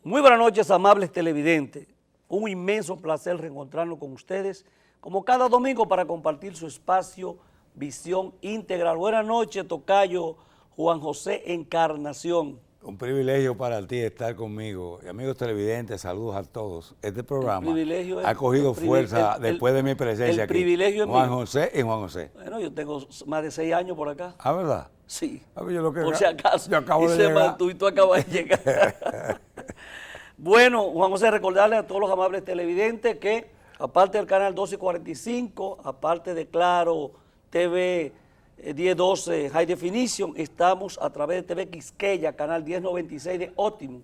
Muy buenas noches, amables televidentes. Un inmenso placer reencontrarnos con ustedes, como cada domingo, para compartir su espacio Visión Integral. Buenas noches, tocayo Juan José Encarnación. Un privilegio para ti estar conmigo. Y amigos televidentes, saludos a todos. Este programa ha cogido fuerza después de mi presencia el privilegio aquí. Juan José y Juan José. Bueno, yo tengo más de 6 años por acá. ¿Ah, verdad? Sí. Yo lo que por si acaso. Yo acabo de llegar. Y tú acabas de llegar. Bueno, Juan José, recordarle a todos los amables televidentes que, aparte del canal 1245, aparte de Claro TV 1012 High Definition, estamos a través de TV Quisqueya, canal 1096 de Optimum.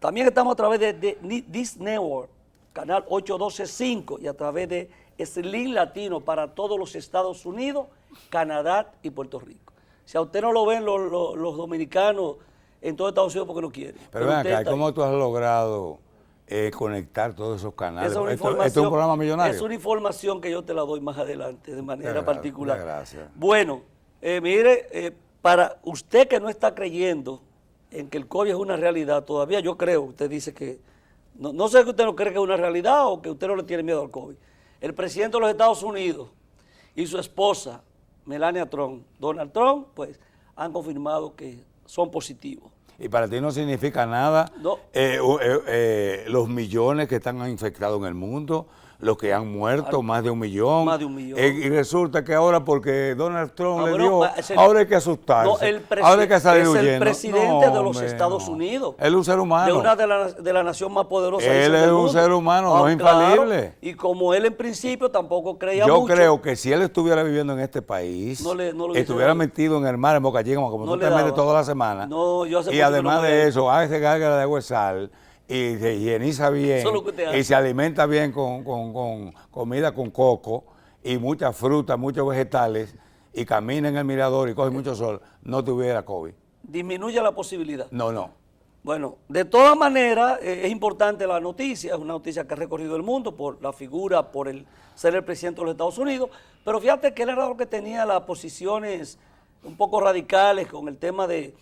También estamos a través de This Network, canal 812.5, y a través de Sling Latino para todos los Estados Unidos, Canadá y Puerto Rico. Si a usted no lo ven los dominicanos en todo Estados Unidos, porque no quieren. Pero ven acá, ¿cómo tú has logrado conectar todos esos canales? ¿Esto es un programa millonario? Es una información que yo te la doy más adelante, de manera particular. Gracias. Bueno, mire, para usted que no está creyendo en que el COVID es una realidad, todavía yo creo, usted dice que, no sé que usted no cree que es una realidad o que usted no le tiene miedo al COVID. El presidente de los Estados Unidos y su esposa, Melania Trump, Donald Trump, pues han confirmado que son positivos. ¿Y para ti no significa nada No. Los millones que están infectados en el mundo, los que han muerto, más de 1 millón? Más de 1 millón. Y resulta que ahora, porque Donald Trump le bueno, dio, ahora hay que asustarse, ahora hay que salir huyendo. Es el presidente de los Estados Unidos. Él es un ser humano. De una de la nación más poderosa. Él es un ser humano, no es infalible. Claro, y como él en principio tampoco creía mucho. Yo creo que si él estuviera viviendo en este país, estuviera metido en el mar, en Boca Chica, como tú te metes toda la semana, y además de eso, hace gárgara de agua de sal, y se higieniza bien, y se alimenta bien con comida con coco, y mucha fruta, muchos vegetales, y camina en el mirador y coge mucho sol, no tuviera COVID. ¿Disminuye la posibilidad? No. Bueno, de todas maneras, es importante la noticia, es una noticia que ha recorrido el mundo por la figura, por el ser el presidente de los Estados Unidos, pero fíjate que él era lo que tenía las posiciones un poco radicales con el tema de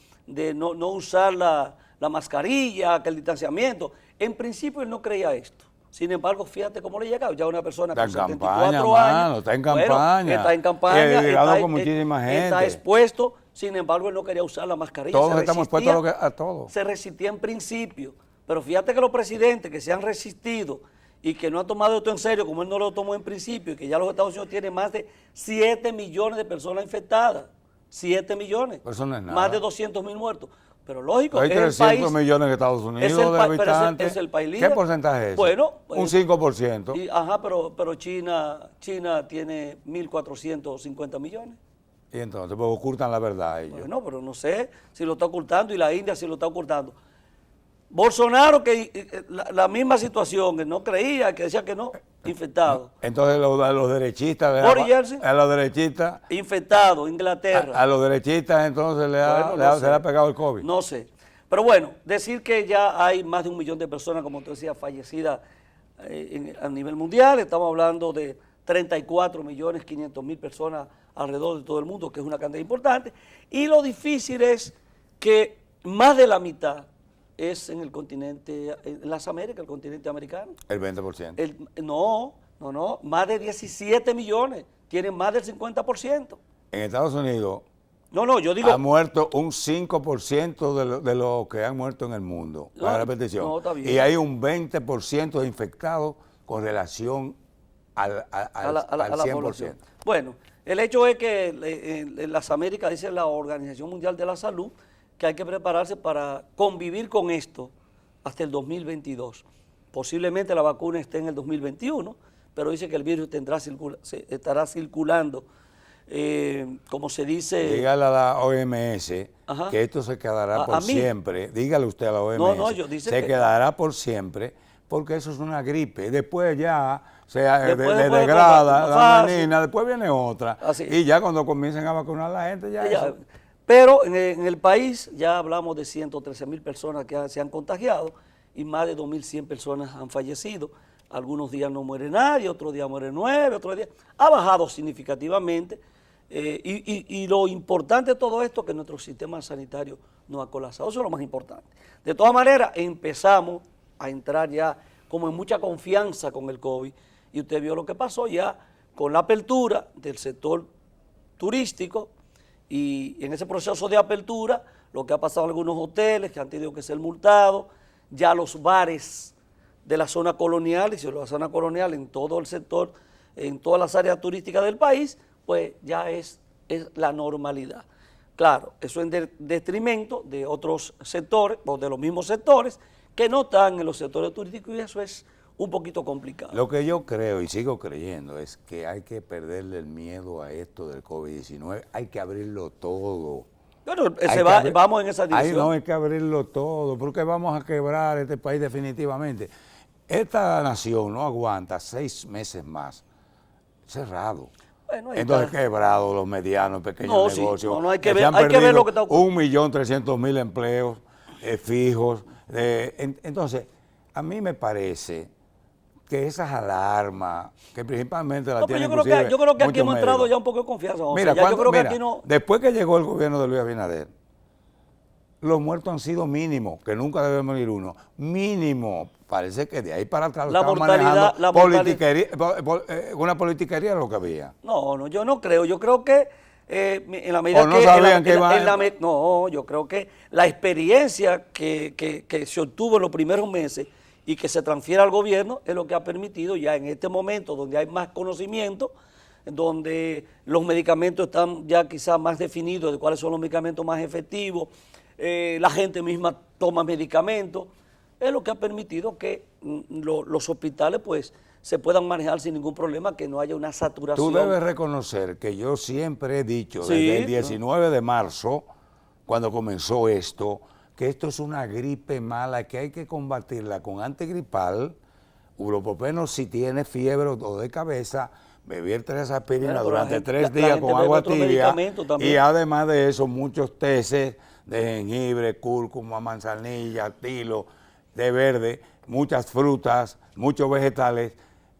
no usar la mascarilla, que el distanciamiento. En principio él no creía esto. Sin embargo, fíjate cómo le llega. Ya una persona con 74 años. Está en campaña. Está en campaña. Está con muchísima gente. Está expuesto. Sin embargo, él no quería usar la mascarilla. Todos estamos expuestos a todo. Se resistía en principio. Pero fíjate que los presidentes que se han resistido y que no han tomado esto en serio, como él no lo tomó en principio, y que ya los Estados Unidos tienen más de 7 millones de personas infectadas. 7 millones. Eso no es nada. Más de 200,000 muertos. Pero lógico, hay 300 millones en Estados Unidos de habitantes. Es el país líder. ¿Qué porcentaje es? Bueno, un 5%. Pero China tiene 1.450 millones. Y entonces, pues ocultan la verdad ellos. Bueno, pero no sé si lo está ocultando, y la India si lo está ocultando. Bolsonaro, que la misma situación, que no creía, que decía que no, infectado. Entonces los derechistas, a los derechistas, infectado, Inglaterra. A los derechistas entonces se le ha pegado el COVID. No sé. Pero bueno, decir que ya hay más de 1 millón de personas, como tú decías, fallecidas a nivel mundial. Estamos hablando de 34.500.000 personas alrededor de todo el mundo, que es una cantidad importante. Y lo difícil es que más de la mitad es en el continente, en las Américas, el continente americano. El 20%. No, más de 17 millones, tienen más del 50%. En Estados Unidos yo digo, ha muerto un 5% de lo que han muerto en el mundo. La repetición. Está bien. Y hay un 20% de infectados con relación al 100%. Bueno, el hecho es que en las Américas, dice la Organización Mundial de la Salud, que hay que prepararse para convivir con esto hasta el 2022. Posiblemente la vacuna esté en el 2021, pero dice que el virus estará circulando, como se dice. Dígale a la OMS que esto se quedará por siempre. Dígale usted a la OMS. Se quedará por siempre, porque eso es una gripe. Después ya se degrada la menina, después viene otra. Así. Y ya cuando comiencen a vacunar a la gente, ya eso. Pero en el país ya hablamos de 113.000 personas que se han contagiado y más de 2.100 personas han fallecido. Algunos días no muere nadie, otros días muere 9, otros días. Ha bajado significativamente. Y lo importante de todo esto es que nuestro sistema sanitario no ha colapsado. Eso es lo más importante. De todas maneras, empezamos a entrar ya como en mucha confianza con el COVID, y usted vio lo que pasó ya con la apertura del sector turístico, y en ese proceso de apertura lo que ha pasado en algunos hoteles que han tenido que ser multados, ya los bares de la zona colonial, y si la zona colonial en todo el sector, en todas las áreas turísticas del país, pues ya es la normalidad. Claro, eso en detrimento de otros sectores, o de los mismos sectores, que no están en los sectores turísticos, y eso es un poquito complicado. Lo que yo creo y sigo creyendo es que hay que perderle el miedo a esto del COVID-19, hay que abrirlo todo. Pero vamos en esa dirección. No, hay que abrirlo todo, porque vamos a quebrar este país definitivamente. Esta nación no aguanta 6 meses más cerrado. Bueno, entonces quebrado los medianos, pequeños negocios. Sí, hay que ver lo que está ocurriendo. 1.300.000 empleos fijos. Entonces, a mí me parece que esas alarmas, que principalmente las tienen yo creo que aquí hemos entrado ya un poco de confianza. Mira, después que llegó el gobierno de Luis Abinader, los muertos han sido mínimos, que nunca debe morir uno. Mínimo. Parece que de ahí para atrás estamos manejando una politiquería lo que había. No, yo no creo. Yo creo que en la medida yo creo que la experiencia que se obtuvo en los primeros meses y que se transfiere al gobierno es lo que ha permitido ya en este momento, donde hay más conocimiento, donde los medicamentos están ya quizás más definidos de cuáles son los medicamentos más efectivos, la gente misma toma medicamentos, es lo que ha permitido que los hospitales pues se puedan manejar sin ningún problema, que no haya una saturación. Tú debes reconocer que yo siempre he dicho, desde el 19 de marzo, cuando comenzó esto, que esto es una gripe mala, que hay que combatirla con antigripal, ibuprofeno si tiene fiebre o de cabeza, beber 3 aspirinas durante 3 días con agua tibia, y además de eso muchos teces de jengibre, cúrcuma, manzanilla, tilo, de verde, muchas frutas, muchos vegetales,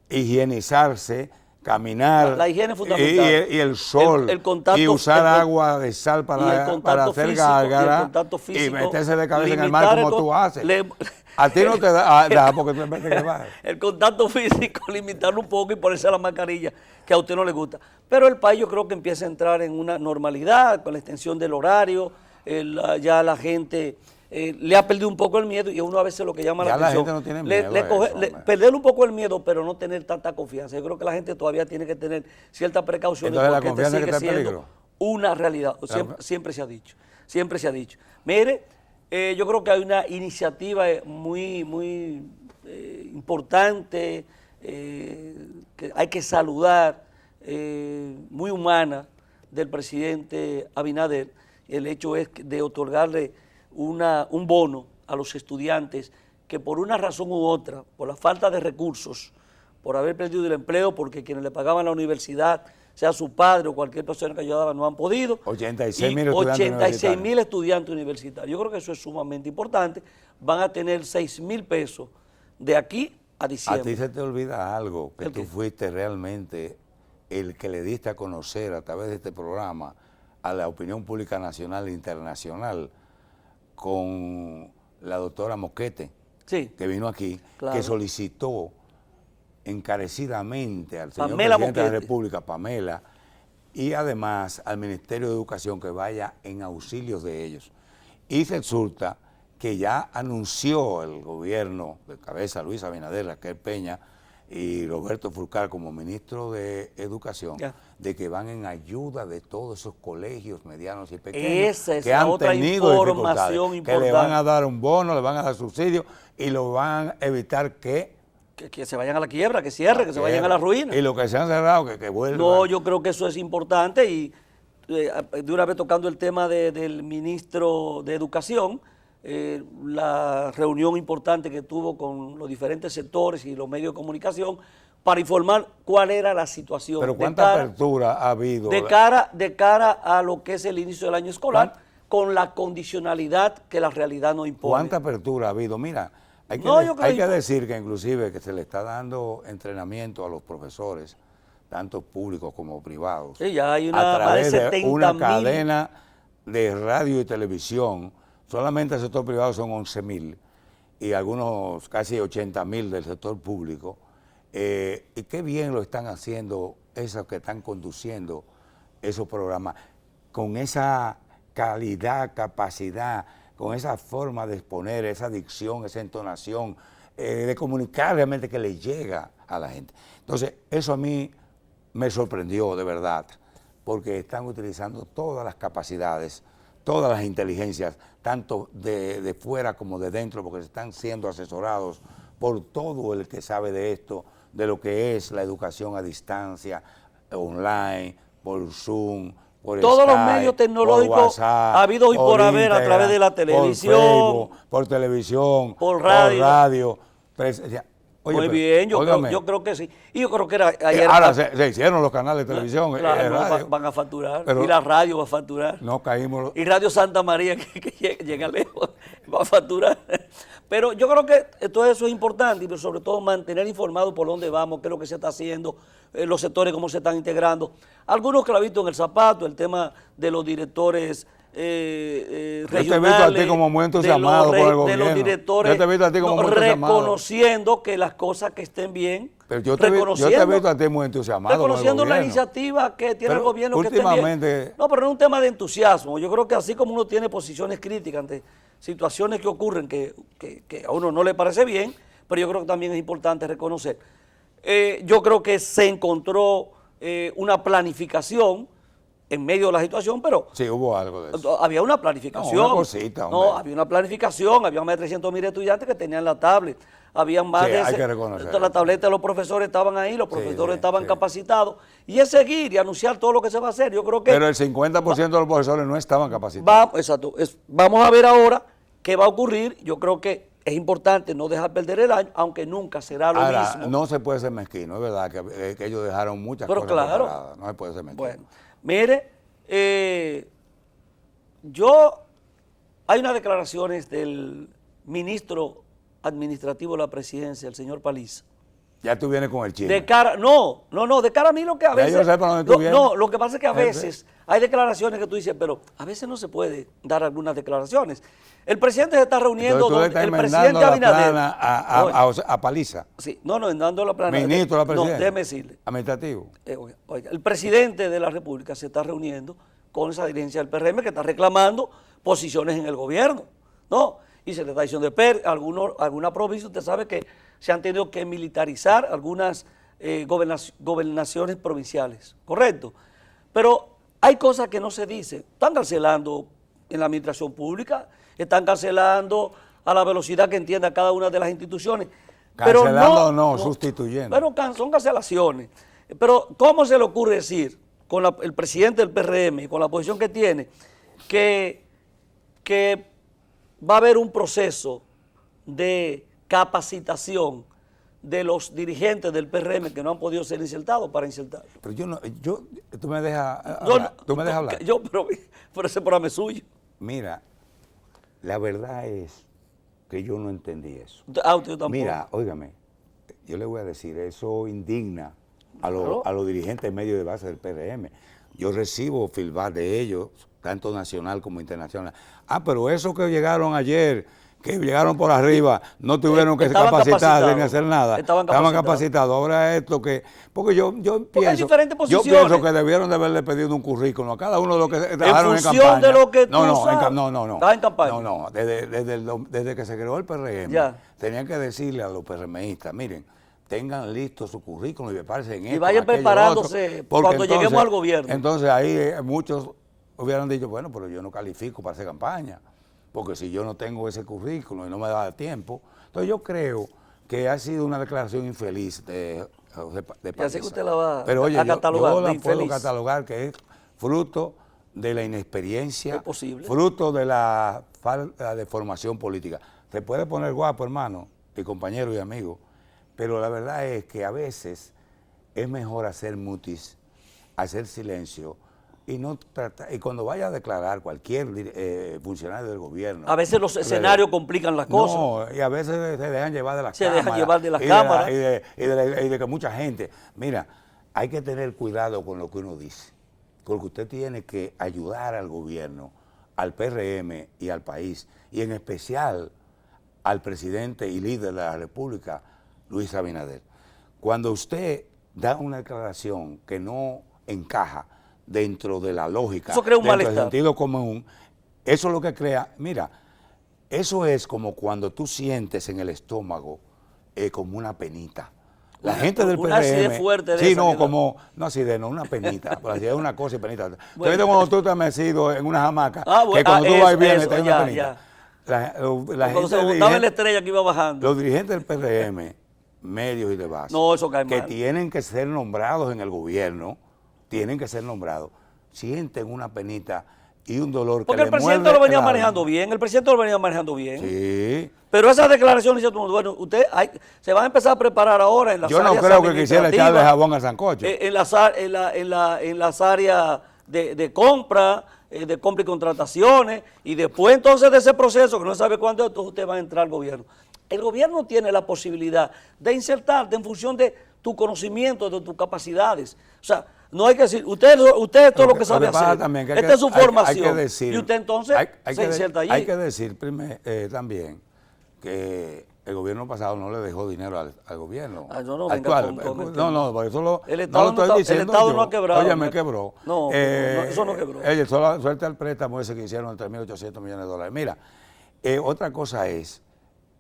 higienizarse, caminar, la higiene es fundamental. Y el sol, el contacto, y usar agua de sal para hacer gárgara, y meterse de cabeza en el mar como tú haces. A ti no te da porque tú metes que vas. El contacto físico, limitarlo un poco y ponerse la mascarilla, que a usted no le gusta. Pero el país yo creo que empieza a entrar en una normalidad con la extensión del horario, ya la gente le ha perdido un poco el miedo, y uno a veces lo que llama la atención, gente no tiene miedo perder un poco el miedo, pero no tener tanta confianza. Yo creo que la gente todavía tiene que tener cierta precaución. Entonces la confianza sigue siendo una realidad, siempre se ha dicho, Mire, yo creo que hay una iniciativa muy importante, que hay que saludar, muy humana, del presidente Abinader. El hecho es de otorgarle un bono a los estudiantes que por una razón u otra, por la falta de recursos, por haber perdido el empleo, porque quienes le pagaban la universidad, sea su padre o cualquier persona que ayudaba, no han podido. 86.000 estudiantes universitarios. Yo creo que eso es sumamente importante. Van a tener 6.000 pesos de aquí a diciembre. A ti se te olvida algo, que tú fuiste realmente el que le diste a conocer a través de este programa a la opinión pública nacional e internacional, con la doctora Mosquete, que vino aquí, que solicitó encarecidamente al señor presidente de la República, Pamela, y además al Ministerio de Educación, que vaya en auxilio de ellos. Y resulta que ya anunció el gobierno de cabeza Luis Abinader, Raquel Peña y Roberto Fulcar como ministro de Educación, de que van en ayuda de todos esos colegios medianos y pequeños que han tenido información importante, que le van a dar un bono, le van a dar subsidio y lo van a evitar que se vayan a la quiebra, que cierren, que se vayan a la ruina. Y los que se han cerrado, que vuelvan. No, yo creo que eso es importante, y de una vez tocando el tema del ministro de Educación, la reunión importante que tuvo con los diferentes sectores y los medios de comunicación para informar cuál era la situación. Pero ¿cuánta apertura ha habido? De cara a lo que es el inicio del año escolar, con la condicionalidad que la realidad nos impone. ¿Cuánta apertura ha habido? Mira, hay que decir que inclusive que se le está dando entrenamiento a los profesores tanto públicos como privados, sí, ya hay a través de una cadena de radio y televisión. Solamente el sector privado son 11.000 y algunos casi 80.000 del sector público. Y qué bien lo están haciendo esos que están conduciendo esos programas, con esa calidad, capacidad, con esa forma de exponer, esa dicción, esa entonación, de comunicar realmente que le llega a la gente. Entonces, eso a mí me sorprendió de verdad, porque están utilizando todas las capacidades, todas las inteligencias, tanto de fuera como de dentro, porque están siendo asesorados por todo el que sabe de esto, de lo que es la educación a distancia, online, por Zoom, por todos Skype, los medios tecnológicos WhatsApp, habidos y por haber, a través de la televisión, por Facebook, por televisión, por radio. Oye, muy bien, yo creo que sí. Y yo creo que era ayer. Ahora se hicieron los canales de televisión. Claro, van a facturar. Pero y la radio va a facturar. No caímos. Y Radio Santa María, que llega lejos, va a facturar. Pero yo creo que todo eso es importante, y sobre todo mantener informado por dónde vamos, qué es lo que se está haciendo, los sectores, cómo se están integrando. Algunos que lo han visto en el zapato, el tema de los directores regionales. Yo te he visto a ti como muy entusiasmado por el gobierno. De los directores, yo te he visto a ti como muy entusiasmado. Reconociendo que las cosas que estén bien. Pero yo te he visto a ti muy entusiasmado. Reconociendo la iniciativa que tiene el gobierno. Últimamente, que estén bien. No, pero no es un tema de entusiasmo. Yo creo que así como uno tiene posiciones críticas ante situaciones que ocurren que a uno no le parece bien, pero yo creo que también es importante reconocer. Yo creo que se encontró una planificación en medio de la situación, pero... Sí, hubo algo de eso. Había una planificación. No, una cosita, hombre. No, había una planificación, había más de 300.000 estudiantes que tenían la tablet, habían más de... hay que reconocer. La tableta de los profesores estaban ahí, los profesores estaban capacitados, y es seguir y anunciar todo lo que se va a hacer. Yo creo que... Pero el 50% de los profesores no estaban capacitados. Exacto. Vamos a ver ahora qué va a ocurrir. Yo creo que es importante no dejar perder el año, aunque nunca será lo mismo. No se puede ser mezquino, es verdad que ellos dejaron muchas cosas preparadas. No se puede ser mezquino. Bueno, mire, hay unas declaraciones del ministro administrativo de la presidencia, el señor Paliza. Ya tú vienes con el chisme. De cara, no, de cara a mí lo que a veces... yo sé para dónde tú vienes. No, lo que pasa es que a veces hay declaraciones que tú dices, pero a veces no se puede dar algunas declaraciones. El presidente se está reuniendo, el presidente Abinader... a Paliza. Sí, dando la plana. Ministro de la presidencia. No, déjeme decirle. Administrativo. Oiga, el presidente de la República se está reuniendo con esa dirigencia del PRM que está reclamando posiciones en el gobierno, ¿no? Y se le está diciendo alguna provincia, usted sabe que se han tenido que militarizar algunas gobernaciones provinciales, ¿correcto? Pero hay cosas que no se dicen. Están cancelando en la administración pública, están cancelando a la velocidad que entienda cada una de las instituciones. Cancelando o no, sustituyendo. Pero son cancelaciones. Pero ¿cómo se le ocurre decir, con el presidente del PRM y con la posición que tiene, que va a haber un proceso de capacitación de los dirigentes del PRM que no han podido ser insertados para insertar? Pero tú me dejas hablar. Pero ese programa es suyo. Mira, la verdad es que yo no entendí eso. Usted tampoco. Mira, óigame, yo le voy a decir, eso indigna a los dirigentes medios de base del PRM. Yo recibo feedback de ellos, tanto nacional como internacional. Pero esos que llegaron ayer, que llegaron por arriba, no tuvieron que capacitarse ni hacer nada. Estaban capacitados. Ahora esto que... Porque yo pienso que debieron de haberle pedido un currículum a cada uno de los que trabajaron en campaña. De lo que no. ¿Estás en campaña? No. Desde que se creó el PRM, tenían que decirle a los PRMistas, miren, tengan listo su currículum y prepárense en esto. Y vayan preparándose cuando lleguemos al gobierno. Entonces ahí muchos hubieran dicho, bueno, pero yo no califico para hacer campaña, porque si yo no tengo ese currículum y no me da tiempo. Entonces yo creo que ha sido una declaración infeliz de Paliza. Y así que usted la va a catalogar. Yo la puedo catalogar que es fruto de la inexperiencia, ¿es posible? Fruto de la falta de formación política. Se puede poner guapo, hermano, y compañero y amigo, pero la verdad es que a veces es mejor hacer mutis, hacer silencio, y cuando vaya a declarar cualquier funcionario del gobierno. A veces los escenarios complican las cosas. No, y a veces se dejan llevar de las cámaras. Se dejan llevar de las cámaras. Y de que mucha gente. Mira, hay que tener cuidado con lo que uno dice, porque usted tiene que ayudar al gobierno, al PRM y al país, y en especial al presidente y líder de la República, Luis Abinader. Cuando usted da una declaración que no encaja dentro de la lógica, eso crea un dentro del sentido común, eso es lo que crea, mira, eso es como cuando tú sientes en el estómago como una penita. La gente del PRM... Una acidez fuerte de sí, esa, no, como... No acidez, no, una penita. Pero acidez es una cosa y penita. Bueno. ¿Te cuando tú te has metido en una hamaca? Bueno, que cuando tú vas y vienes te hay una ya, penita. Ya. La cuando se montaba en la estrella que iba bajando. Los dirigentes del PRM, medios y de base, no, eso cae que mal. Tienen que ser nombrados en el gobierno, sienten una penita y un dolor. Porque el presidente lo venía manejando bien, Sí. Pero esas declaraciones, bueno, usted se van a empezar a preparar ahora en las áreas administrativas. Yo no creo que quisiera echarle jabón al sancocho. En las áreas de compra y contrataciones, y después entonces de ese proceso, que no sabe cuándo, entonces usted va a entrar al gobierno. El gobierno tiene la posibilidad de insertarte en función de tu conocimiento, de tus capacidades. O sea, no hay que decir, usted es todo lo que sabe hacer. Esta es su formación. Hay que decir, y usted entonces se inserta allí. Hay que decir también que el gobierno pasado no le dejó dinero al gobierno actual. No, por eso el Estado no lo estoy diciendo. El Estado no ha quebrado. Oye, me quebró. No, eso no quebró. Suelta el préstamo ese que hicieron de $3.800 millones. Mira, otra cosa es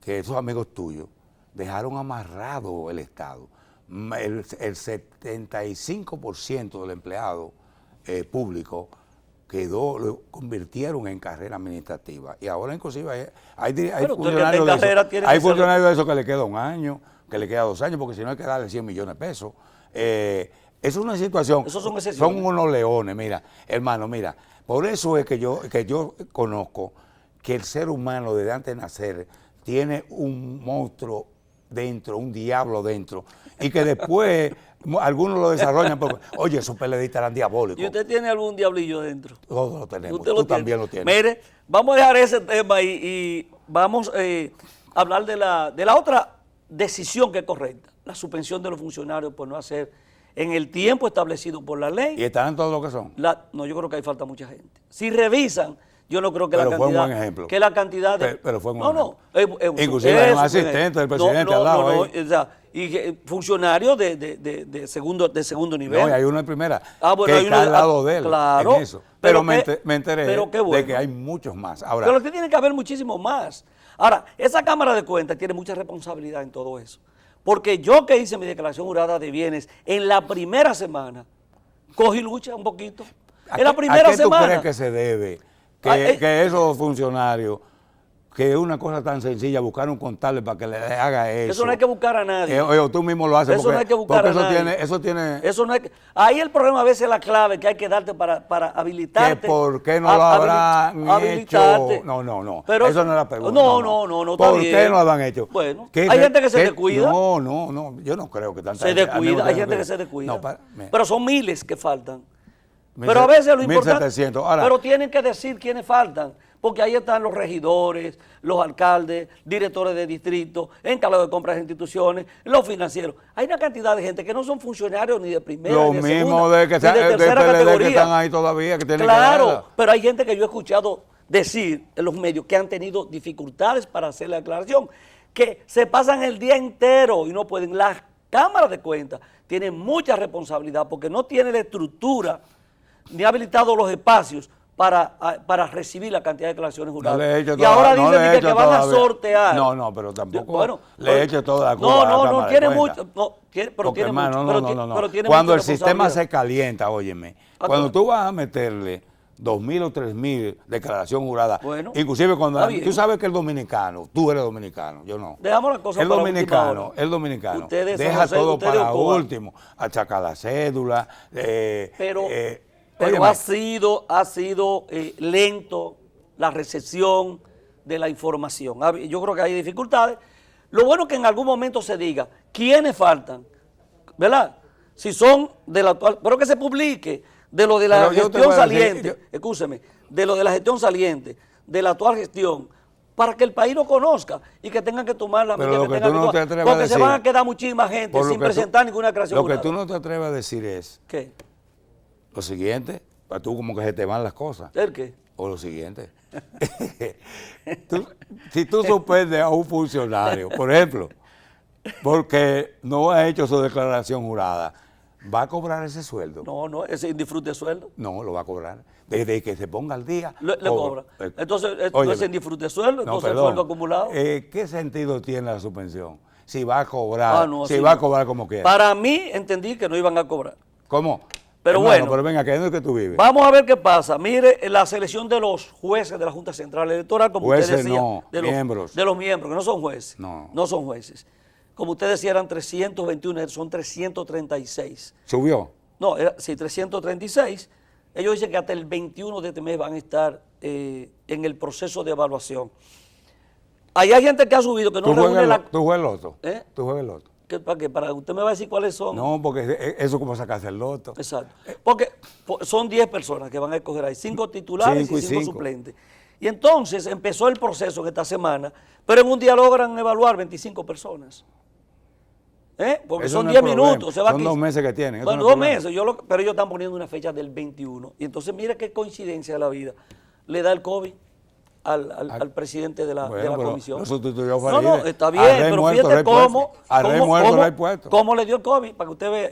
que esos amigos tuyos dejaron amarrado el Estado. El 75% del empleado público lo convirtieron en carrera administrativa. Y ahora inclusive hay funcionarios de eso que le queda 1 año, que le queda 2 años, porque si no hay que darle 100 millones de pesos. Es una situación, son unos leones, mira, hermano, mira, por eso es que yo conozco que el ser humano desde antes de nacer tiene un monstruo dentro, un diablo dentro, y que después algunos lo desarrollan porque, oye, esos PLDistas eran diabólicos. ¿Y usted tiene algún diablillo dentro? Todos lo tenemos, tú también lo tienes. Mire, vamos a dejar ese tema y vamos a hablar de la otra decisión que es correcta, la suspensión de los funcionarios por no hacer en el tiempo establecido por la ley. ¿Y están todos lo que son? No, yo creo que ahí falta mucha gente. Si revisan, yo no creo que pero la cantidad... Fue un buen ejemplo. Que la cantidad de... Pero fue un buen ejemplo. Inclusive hay un asistente del presidente al lado ahí. O sea, y funcionarios de segundo nivel. No, y hay uno en primera, bueno, que está al lado de él, claro, en eso. Pero me enteré bueno, de que hay muchos más. Ahora, pero que tiene que haber muchísimos más. Ahora, esa Cámara de Cuentas tiene mucha responsabilidad en todo eso. Porque yo que hice mi declaración jurada de bienes en la primera semana, cogí lucha un poquito. En la primera semana. ¿A qué tú crees que se debe que esos funcionarios, que es una cosa tan sencilla, buscar un contable para que le haga eso? Eso no hay que buscar a nadie. Tú mismo lo haces. Eso no hay que buscar a nadie. Eso no hay que, ahí el problema a veces es la clave que hay que darte para habilitarte. ¿Por qué no lo habrán hecho? No. Pero, eso no es la pregunta. No. ¿Por qué no lo han hecho? Bueno, hay gente que se descuida. No, yo no creo que tanta gente. Se descuida, hay gente que se descuida. Pero son miles que faltan. Pero a veces lo importante, 1.700. Ahora, pero tienen que decir quiénes faltan, porque ahí están los regidores, los alcaldes, directores de distrito, encargados de compras de instituciones, los financieros. Hay una cantidad de gente que no son funcionarios ni de primera, ni de segunda, ni de tercera categoría. Que están ahí todavía, que tienen claro, pero hay gente que yo he escuchado decir en los medios que han tenido dificultades para hacer la declaración, que se pasan el día entero y no pueden. Las cámaras de cuentas tienen mucha responsabilidad porque no tienen la estructura ni ha habilitado los espacios para recibir la cantidad de declaraciones juradas. Y ahora dicen que van a sortear. No, pero tampoco le he hecho toda la culpa. No, tiene mucho. Pero tiene mucho. Cuando el sistema se calienta, óyeme, cuando tú vas a meterle 2.000 o 3.000 declaración jurada, inclusive cuando tú sabes que el dominicano, tú eres dominicano, yo no. Dejamos la cosa el dominicano deja todo para último, achacar la cédula. Pero ha sido lento la recepción de la información. Yo creo que hay dificultades. Lo bueno es que en algún momento se diga quiénes faltan, ¿verdad? Si son de la actual, pero que se publique de lo de la gestión saliente, escúcheme, de lo de la gestión saliente, de la actual gestión, para que el país lo conozca y que tengan que tomar la medida que tengan que tomar. Porque se van a quedar muchísima gente sin presentar ninguna creación jurada. Lo que tú no te atreves a decir es... ¿Qué? Lo siguiente, para tú como que se te van las cosas. ¿El qué? O lo siguiente. Si tú suspendes a un funcionario, por ejemplo, porque no ha hecho su declaración jurada, ¿va a cobrar ese sueldo? No, ese disfrute sueldo. No, lo va a cobrar. Desde que se ponga al día. Le cobra. Entonde es en disfrute sueldo, entonces el sueldo acumulado. ¿Qué sentido tiene la suspensión? Si va a cobrar, va a cobrar como quiera. Para mí, entendí que no iban a cobrar. ¿Cómo? Pero bueno, pero venga, ¿qué es lo que tú vives? Vamos a ver qué pasa. Mire, la selección de los jueces de la Junta Central Electoral, como jueces usted decía, no, miembros. De los miembros, que no son jueces. No son jueces. Como usted decía, eran 321, son 336. ¿Subió? No, sí, 336. Ellos dicen que hasta el 21 de este mes van a estar en el proceso de evaluación. Ahí hay gente que ha subido, que no reúne la... ¿Tú juegas el loto? ¿Tú juegas el loto? ¿Para qué? Para usted me va a decir cuáles son. No, porque eso es como sacarse el loto. Exacto. Porque son 10 personas que van a escoger ahí, 5 titulares y 5 suplentes. Y entonces empezó el proceso en esta semana, pero en un día logran evaluar 25 personas. Porque eso son no 10 minutos. Son 2 meses que tienen. Bueno, 2 meses, pero ellos están poniendo una fecha del 21. Y entonces mira qué coincidencia de la vida. Le da el COVID al presidente de la comisión. No, está bien, pero fíjate cómo le dio el COVID, para que usted vea.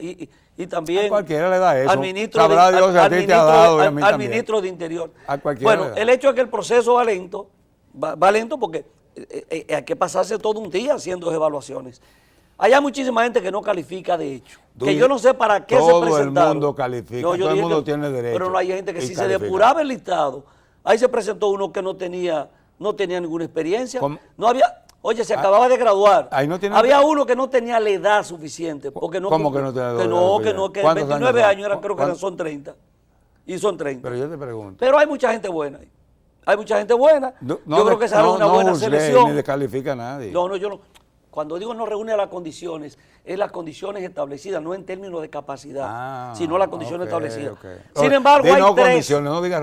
Y también a cualquiera le da eso. Al ministro, al ministro de Interior. Bueno, el hecho es que el proceso va lento porque hay que pasarse todo un día haciendo evaluaciones. Hay muchísima gente que no califica de hecho. Que yo no sé para qué se presentaron. Todo el mundo califica, todo el mundo tiene derecho. Pero no hay gente que si se depuraba el listado. Ahí se presentó uno que no tenía ninguna experiencia. No había, oye, se acababa de graduar. Había uno que no tenía la edad suficiente. Porque no, ¿Cómo que no tenía la edad? Que 29 años creo que son 30. Y son 30. Pero yo te pregunto. Pero hay mucha gente buena ahí. Hay mucha gente buena. Yo creo que será una buena selección. Ni descalifica a nadie. No, yo no. Cuando digo no reúne las condiciones, es las condiciones establecidas, no en términos de capacidad, sino las condiciones establecidas. Sin embargo, hay tres. Condiciones, no digas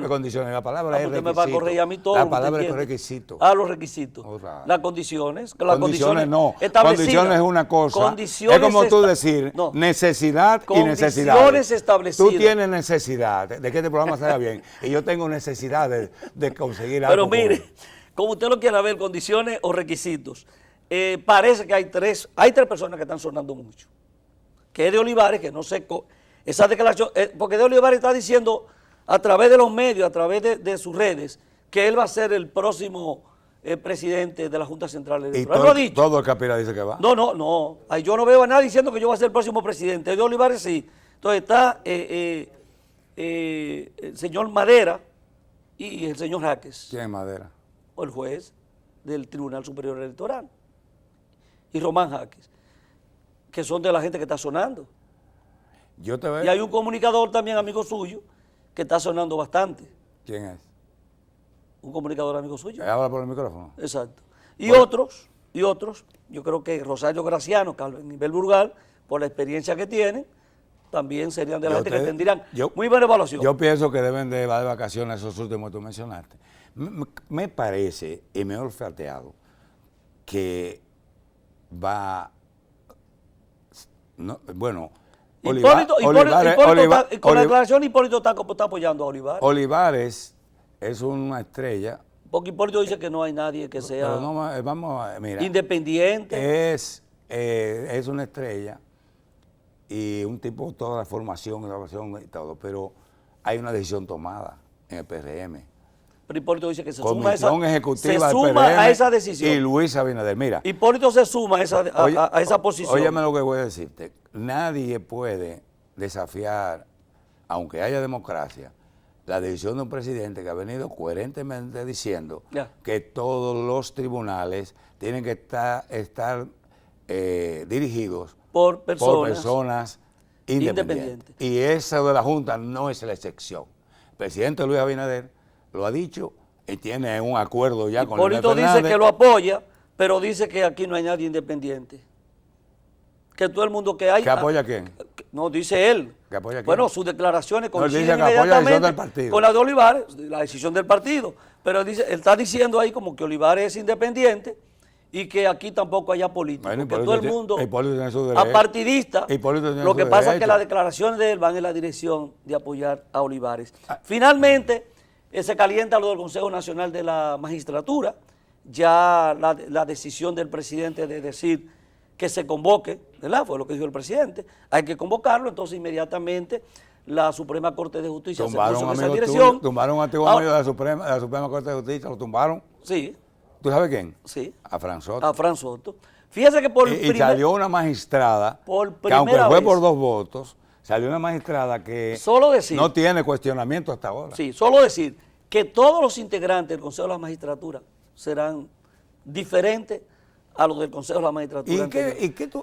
condiciones, la palabra es requisito. Me va a corregir a mí todo. La palabra es requisito. Los requisitos. Las condiciones. Condiciones no. Condiciones es una cosa. Es como tú decir necesidad y necesidad. Condiciones establecidas. Tú tienes necesidad de que este programa salga bien y yo tengo necesidad de conseguir algo. Pero mire, como usted lo quiera ver, condiciones o requisitos. Parece que hay tres personas que están sonando mucho. Que es de Olivares, que no sé, esa declaración, porque de Olivares está diciendo a través de los medios, a través de sus redes, que él va a ser el próximo presidente de la Junta Central Electoral. ¿Y lo ha dicho? Todo el Capira dice que va? No. Ahí yo no veo a nadie diciendo que yo voy a ser el próximo presidente. De Olivares sí. Entonces está el señor Madera y el señor Jaques. ¿Quién es Madera? O el juez del Tribunal Superior Electoral. Y Román Jaques, que son de la gente que está sonando. Y hay un comunicador también, amigo suyo, que está sonando bastante. ¿Quién es? Un comunicador amigo suyo. Habla por el micrófono. Exacto. Y otros, yo creo que Rosario Graciano, Carlos Nivel Burgal, por la experiencia que tienen, también serían de la gente que tendrían muy buena evaluación. Yo pienso que deben de llevar de vacaciones esos últimos que tú mencionaste. Me parece, y me he olfateado, que va, bueno, Hipólito, con la declaración Hipólito está apoyando a Olivares. Olivares es una estrella. Porque Hipólito dice que no hay nadie que sea mira, independiente. Es una estrella y un tipo de toda la formación y todo, pero hay una decisión tomada en el PRM. Pero Hipólito dice que se suma a esa decisión. Y Luis Abinader, mira. Hipólito se suma a esa posición. Óyeme lo que voy a decirte. Nadie puede desafiar, aunque haya democracia, la decisión de un presidente que ha venido coherentemente diciendo que todos los tribunales tienen que estar dirigidos por personas independientes. Y eso de la Junta no es la excepción. El presidente Luis Abinader lo ha dicho y tiene un acuerdo ya con Leonel Fernández. Hipólito dice que lo apoya, pero dice que aquí no hay nadie independiente. Que todo el mundo que hay... ¿Que apoya a quién? No, dice él. ¿Que apoya quién? Bueno, sus declaraciones coinciden inmediatamente con la de Olivares, la decisión del partido. Pero dice, él está diciendo ahí como que Olivares es independiente y que aquí tampoco haya política. Bueno, porque todo el mundo apartidista. Lo que pasa es que las declaraciones de él van en la dirección de apoyar a Olivares. Finalmente, se calienta lo del Consejo Nacional de la Magistratura. Ya la decisión del presidente de decir que se convoque, ¿verdad? Fue lo que dijo el presidente. Hay que convocarlo, entonces inmediatamente la Suprema Corte de Justicia se puso en esa dirección. Tumbaron a un antiguo amigo de la Suprema Corte de Justicia, lo tumbaron. Sí. ¿Tú sabes quién? Sí. A Fran Soto. A Fran Soto. Fíjese que y salió una magistrada, que aunque fue por 2 votos, salió una magistrada que no tiene cuestionamiento hasta ahora. Sí, solo decir que todos los integrantes del Consejo de la Magistratura serán diferentes a los del Consejo de la Magistratura.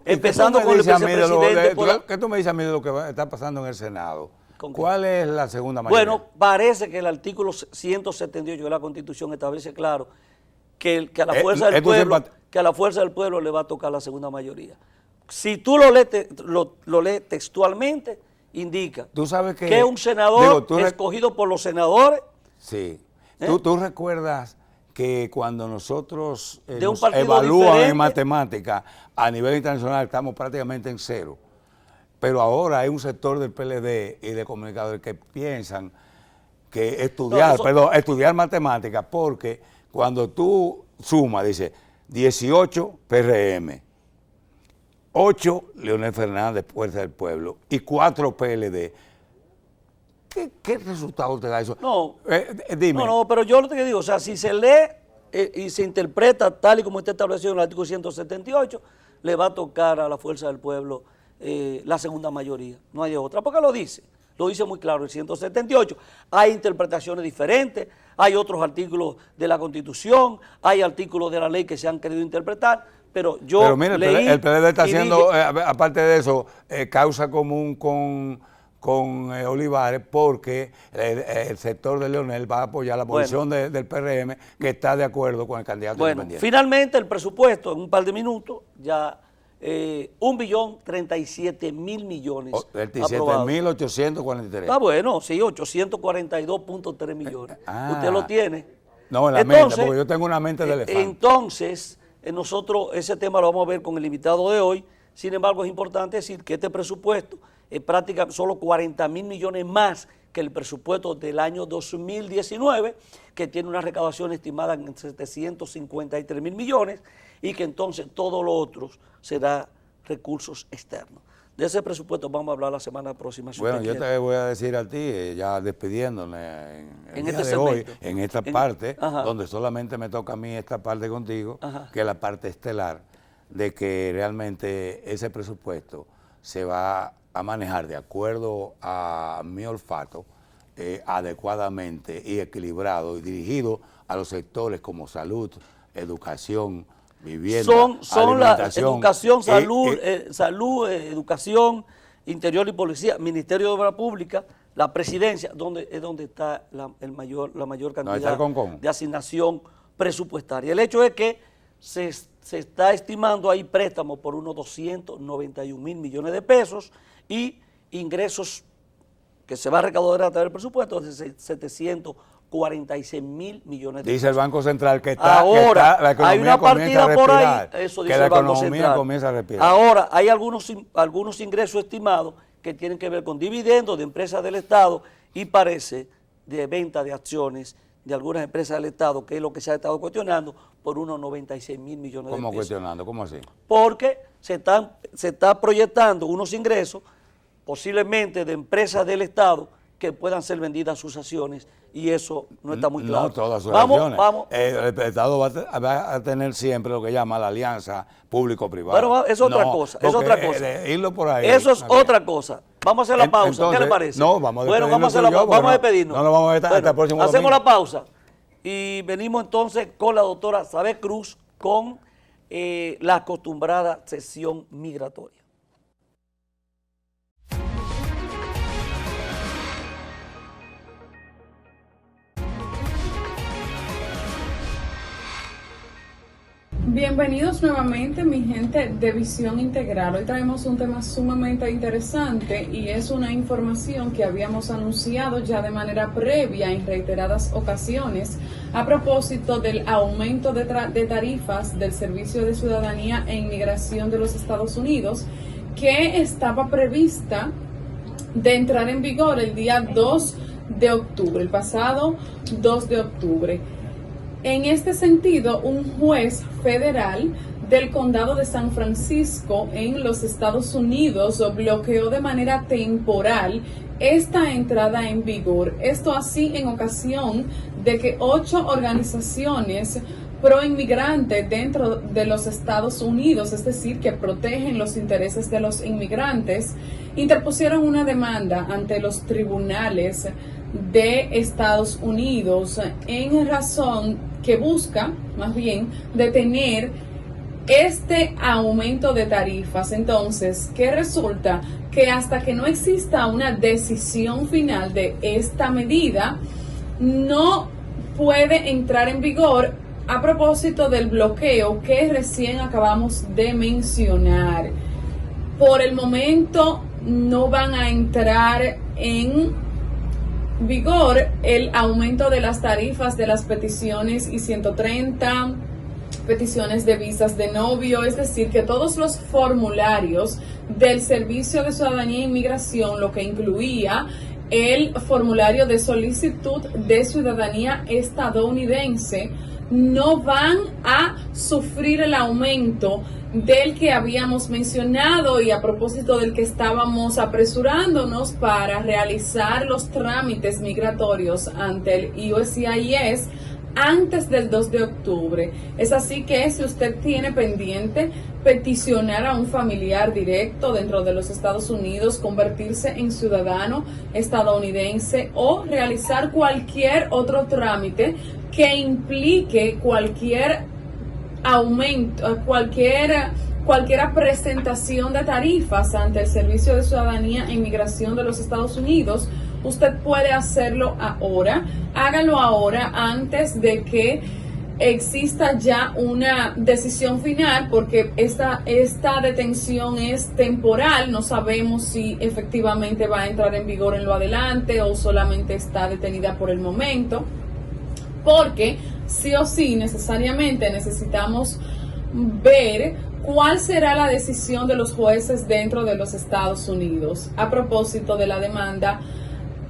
Empezando con el vicepresidente. ¿Qué tú me dices a mí de lo que está pasando en el Senado? ¿Cuál es la segunda mayoría? Bueno, parece que el artículo 178 de la Constitución establece claro que a la fuerza del pueblo le va a tocar la segunda mayoría. Si tú lo lees textualmente, indica que un senador escogido por los senadores. Sí. ¿Tú recuerdas que cuando nosotros nos evalúan en matemáticas a nivel internacional estamos prácticamente en 0? Pero ahora hay un sector del PLD y de comunicadores que piensan que estudiar matemáticas, porque cuando tú sumas, dice 18 PRM, 8 Leonel Fernández, Fuerza del Pueblo, y 4 PLD. ¿Qué resultado te da eso? No, dime. No, pero yo lo que digo, o sea, si se lee y se interpreta tal y como está establecido en el artículo 178, le va a tocar a la Fuerza del Pueblo la segunda mayoría, no hay otra, porque lo dice muy claro el 178. Hay interpretaciones diferentes, hay otros artículos de la Constitución, hay artículos de la ley que se han querido interpretar, pero mira, el PLD está haciendo, aparte de eso, causa común con Olivares, porque el sector de Leonel va a apoyar la posición del PRM, que está de acuerdo con el candidato independiente. Finalmente el presupuesto, en un par de minutos, ya 1.037.000 millones. 37.843. Ah, bueno, sí, 842.3 millones. ¿Usted lo tiene? No, en la mente, porque yo tengo una mente de elefante. Entonces, nosotros ese tema lo vamos a ver con el invitado de hoy. Sin embargo, es importante decir que este presupuesto es prácticamente solo 40.000 millones más que el presupuesto del año 2019, que tiene una recaudación estimada en 753.000 millones, y que entonces todo lo otro será recursos externos. De ese presupuesto vamos a hablar la semana próxima. Bueno, yo te voy a decir a ti, ya despidiéndome en este de hoy, en esta parte, donde solamente me toca a mí esta parte contigo, que es la parte estelar, de que realmente ese presupuesto se va a manejar de acuerdo a mi olfato, adecuadamente y equilibrado y dirigido a los sectores como salud, educación, vivienda, alimentación, educación, salud, educación, interior y policía, Ministerio de Obras Públicas, la presidencia, donde está la mayor cantidad de asignación presupuestaria. El hecho es que se está estimando ahí préstamos por unos 291.000 millones de pesos y ingresos que se va a recaudar a través del presupuesto de 746.000 millones de pesos. Dice el Banco Central que ahora la economía hay una partida por ahí, eso dice el Banco Central. Comienza a respirar. Ahora hay algunos ingresos estimados que tienen que ver con dividendos de empresas del Estado y parece de venta de acciones de algunas empresas del Estado, que es lo que se ha estado cuestionando, por unos 96.000 millones de pesos. ¿Cómo cuestionando? ¿Cómo así? Porque se está proyectando unos ingresos posiblemente de empresas del Estado que puedan ser vendidas sus acciones, y eso no está muy claro. No todas sus acciones. El Estado va a tener siempre lo que llama la alianza público-privada. Bueno, es otra cosa, es otra cosa. Irlo por ahí. Eso es otra cosa. Vamos a hacer la pausa, entonces, ¿qué le parece? No, vamos a despedirnos. Bueno, vamos a despedirnos. No nos vamos a ver hasta el próximo hacemos domingo. la pausa y venimos entonces con la doctora Sabé Cruz con la acostumbrada sesión migratoria. Bienvenidos nuevamente, mi gente de Visión Integral. Hoy traemos un tema sumamente interesante y es una información que habíamos anunciado ya de manera previa en reiteradas ocasiones a propósito del aumento de tarifas del Servicio de Ciudadanía e Inmigración de los Estados Unidos, que estaba prevista de entrar en vigor el día 2 de octubre, el pasado 2 de octubre. En este sentido, un juez federal del condado de San Francisco en los Estados Unidos bloqueó de manera temporal esta entrada en vigor. Esto así en ocasión de que 8 organizaciones pro-inmigrantes dentro de los Estados Unidos, es decir, que protegen los intereses de los inmigrantes, interpusieron una demanda ante los tribunales de Estados Unidos en razón que busca, más bien, detener este aumento de tarifas. Entonces, ¿qué resulta? Que hasta que no exista una decisión final de esta medida, no puede entrar en vigor a propósito del bloqueo que recién acabamos de mencionar. Por el momento no van a entrar en vigor el aumento de las tarifas de las peticiones I-130, peticiones de visas de novio, es decir, que todos los formularios del Servicio de Ciudadanía e Inmigración, lo que incluía el formulario de solicitud de ciudadanía estadounidense, no van a sufrir el aumento del que habíamos mencionado y a propósito del que estábamos apresurándonos para realizar los trámites migratorios ante el USCIS antes del 2 de octubre. Es así que si usted tiene pendiente peticionar a un familiar directo dentro de los Estados Unidos, convertirse en ciudadano estadounidense o realizar cualquier otro trámite que implique cualquier aumento, cualquier presentación de tarifas ante el Servicio de Ciudadanía e Inmigración de los Estados Unidos, usted puede hacerlo ahora. Hágalo ahora antes de que exista ya una decisión final, porque esta detención es temporal. No sabemos si efectivamente va a entrar en vigor en lo adelante o solamente está detenida por el momento, porque sí o sí necesariamente necesitamos ver cuál será la decisión de los jueces dentro de los Estados Unidos a propósito de la demanda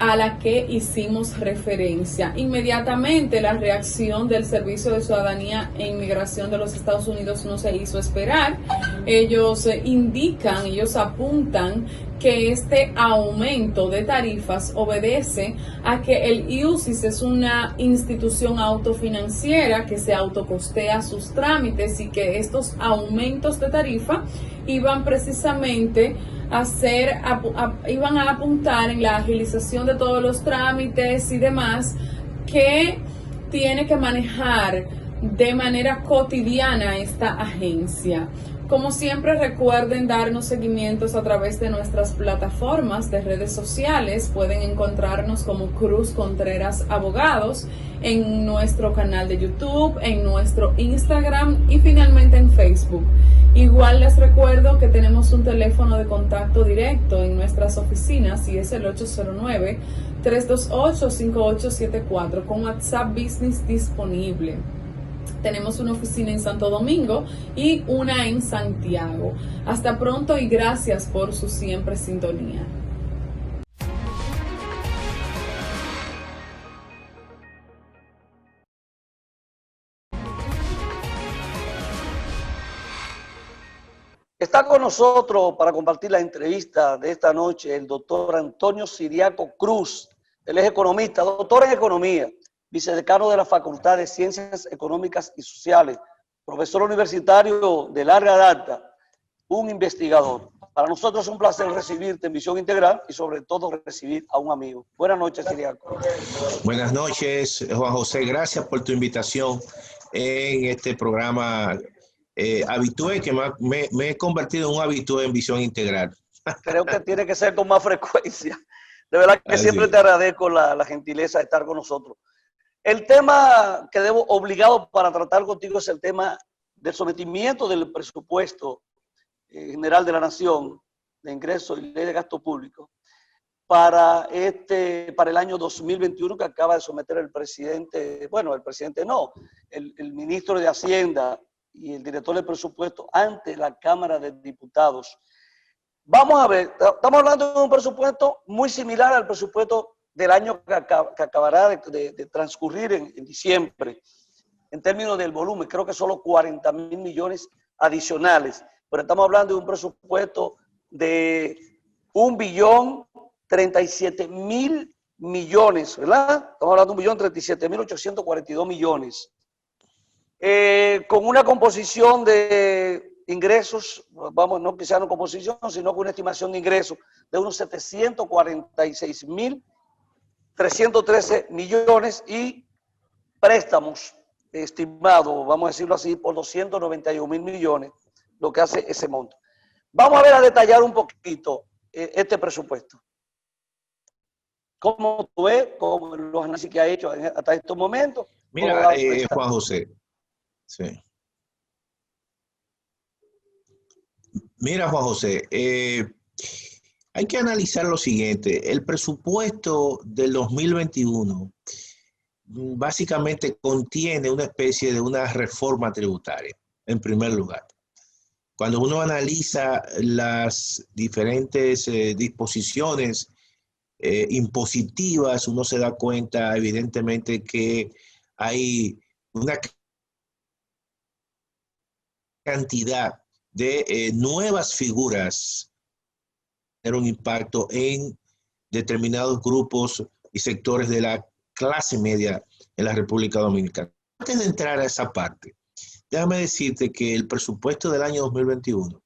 a la que hicimos referencia. Inmediatamente la reacción del Servicio de Ciudadanía e Inmigración de los Estados Unidos no se hizo esperar. Ellos ellos apuntan que este aumento de tarifas obedece a que el USCIS es una institución autofinanciera que se autocostea sus trámites y que estos aumentos de tarifa iban precisamente iban a apuntar en la agilización de todos los trámites y demás que tiene que manejar de manera cotidiana esta agencia. Como siempre, recuerden darnos seguimientos a través de nuestras plataformas de redes sociales. Pueden encontrarnos como Cruz Contreras Abogados en nuestro canal de YouTube, en nuestro Instagram y finalmente en Facebook. Igual les recuerdo que tenemos un teléfono de contacto directo en nuestras oficinas y es el 809-328-5874 con WhatsApp Business disponible. Tenemos una oficina en Santo Domingo y una en Santiago. Hasta pronto y gracias por su siempre sintonía. Está con nosotros para compartir la entrevista de esta noche el doctor Antonio Siriaco Cruz. Él es economista, doctor en economía, vicedecano de la Facultad de Ciencias Económicas y Sociales, profesor universitario de larga data, un investigador. Para nosotros es un placer recibirte en Visión Integral y sobre todo recibir a un amigo. Buenas noches, Siriaco. Buenas noches, Juan José. Gracias por tu invitación en este programa habitué, que me he convertido en un habitué en Visión Integral. Creo que tiene que ser con más frecuencia. De verdad que siempre te agradezco la gentileza de estar con nosotros. El tema que debo obligado para tratar contigo es el tema del sometimiento del presupuesto general de la Nación de ingresos y ley de gasto público para el año 2021 que acaba de someter el presidente, bueno, el presidente no, el ministro de Hacienda y el director del presupuesto ante la Cámara de Diputados. Vamos a ver, estamos hablando de un presupuesto muy similar al presupuesto del año que acabará de transcurrir en diciembre, en términos del volumen, creo que solo 40.000 millones adicionales, pero estamos hablando de un presupuesto de 1.037.000 millones, ¿verdad? Estamos hablando de 1.037.842 millones. Con una composición de ingresos, vamos, no que sea una composición, sino con una estimación de ingresos de unos 746.313 millones y préstamos estimados, vamos a decirlo así, por 291.000 millones, lo que hace ese monto. Vamos a ver a detallar un poquito este presupuesto. ¿Cómo tú ves? ¿Cómo los análisis que ha hecho hasta estos momentos? Mira, Juan José. Sí. Mira, Juan José, hay que analizar lo siguiente. El presupuesto del 2021 básicamente contiene una especie de una reforma tributaria, en primer lugar. Cuando uno analiza las diferentes disposiciones impositivas, uno se da cuenta evidentemente que hay una cantidad de nuevas figuras que tienen un impacto en determinados grupos y sectores de la clase media en la República Dominicana. Antes de entrar a esa parte, déjame decirte que el presupuesto del año 2021,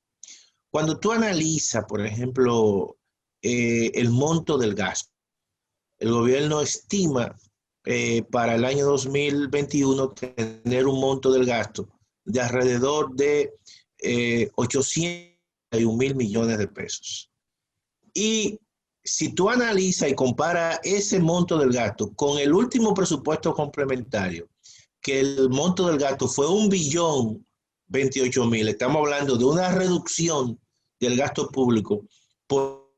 cuando tú analizas, por ejemplo, el monto del gasto, el gobierno estima para el año 2021 tener un monto del gasto de alrededor de 801.000 millones de pesos. Y si tú analizas y comparas ese monto del gasto con el último presupuesto complementario, que el monto del gasto fue 1.028.000, estamos hablando de una reducción del gasto público por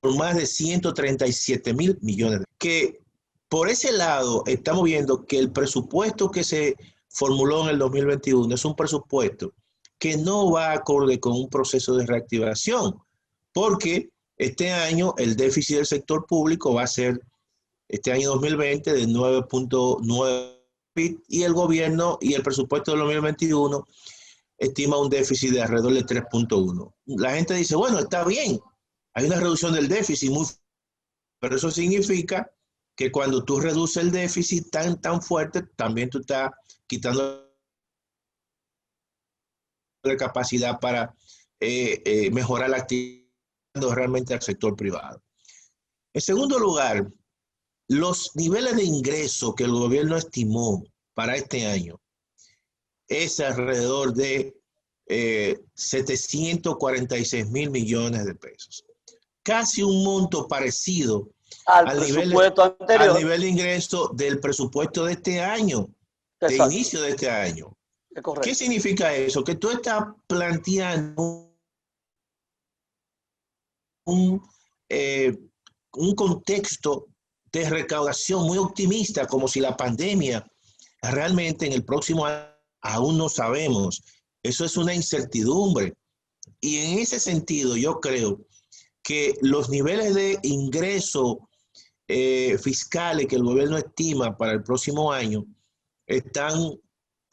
más de 137.000 millones. Que por ese lado estamos viendo que el presupuesto que se formuló en el 2021 es un presupuesto que no va acorde con un proceso de reactivación, porque este año el déficit del sector público va a ser, este año 2020, de 9.9 y el gobierno y el presupuesto del 2021 estima un déficit de alrededor de 3.1. La gente dice, bueno, está bien, hay una reducción del déficit, pero eso significa que cuando tú reduces el déficit tan fuerte, también tú estás quitando la capacidad para mejorar la actividad realmente al sector privado. En segundo lugar, los niveles de ingreso que el gobierno estimó para este año es alrededor de 746.000 millones de pesos. Casi un monto parecido al nivel de ingreso del presupuesto de este año, de inicio de este año. ¿Qué significa eso? Que tú estás planteando un contexto de recaudación muy optimista, como si la pandemia realmente en el próximo año aún no sabemos. Eso es una incertidumbre. Y en ese sentido yo creo que los niveles de ingreso fiscales que el gobierno estima para el próximo año están